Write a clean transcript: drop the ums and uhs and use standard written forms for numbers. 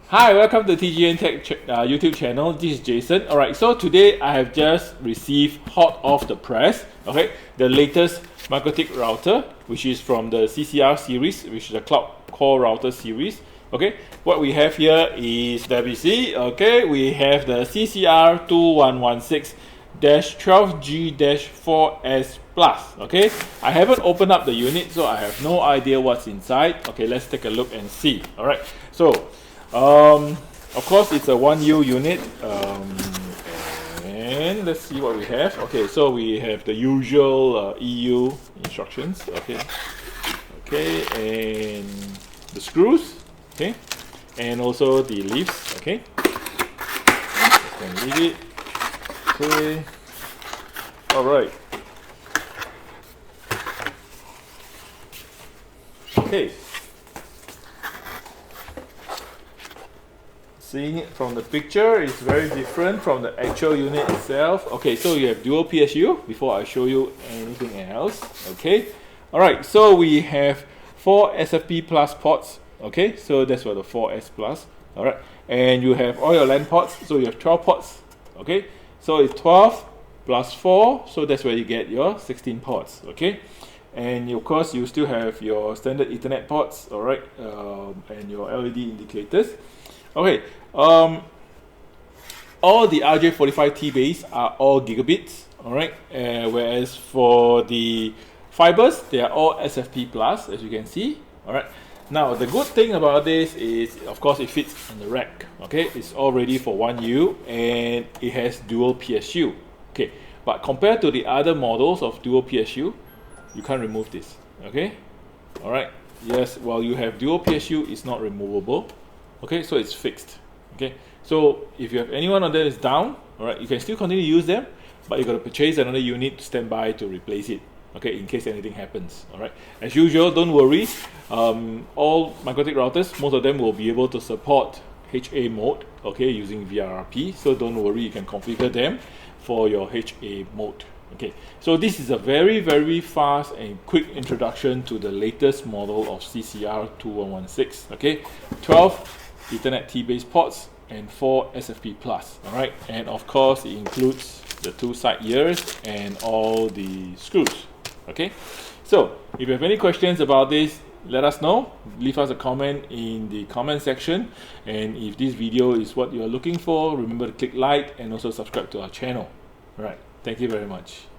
Hi, welcome to TGN Tech YouTube channel. This is Jason. Alright, so today I have just received hot off the press, okay, the latest MikroTik router, which is from the CCR series, which is the Cloud Core Router series. Okay, what we have here is WC. Okay, we have the CCR2116-12G-4S Plus. Okay, I haven't opened up the unit, so I have no idea what's inside. Okay, let's take a look and see. Alright, so of course it's a 1U unit, and let's see what we have. Okay, so we have the usual EU instructions. Okay, and the screws. Okay, and also the leaves. Okay, just gonna leave it. Okay, all right. Okay. Seeing it from the picture is very different from the actual unit itself. Okay, so you have dual PSU before I show you anything else. Okay, alright, so we have 4 SFP plus ports. Okay, so that's for the 4S plus. Alright, and you have all your LAN ports, so you have 12 ports. Okay, so it's 12 plus 4, so that's where you get your 16 ports. Okay, and of course you still have your standard Ethernet ports. Alright, and your LED indicators. Okay, all the RJ45T bays are all gigabits, alright, whereas for the fibers, they are all SFP plus, as you can see, alright. Now, the good thing about this is, of course, it fits on the rack, okay, it's all ready for 1U, and it has dual PSU, okay, but compared to the other models of dual PSU, you can't remove this, okay, alright, yes, while you have dual PSU, it's not removable. Okay, so it's fixed. Okay, so if you have any one of them is down, all right, you can still continue to use them, but you got to purchase another unit to stand by to replace it. Okay, in case anything happens. All right, as usual, don't worry. All MikroTik routers, most of them will be able to support HA mode. Okay, using VRRP. So don't worry, you can configure them for your HA mode. Okay, so this is a very fast and quick introduction to the latest model of CCR2116. Okay, 12 Ethernet T-based ports and 4 SFP plus. Alright, and of course it includes the 2 side ears and all the screws. Okay, so if you have any questions about this, let us know. Leave us a comment in the comment section, and if this video is what you are looking for, remember to click like and also subscribe to our channel. Alright, thank you very much.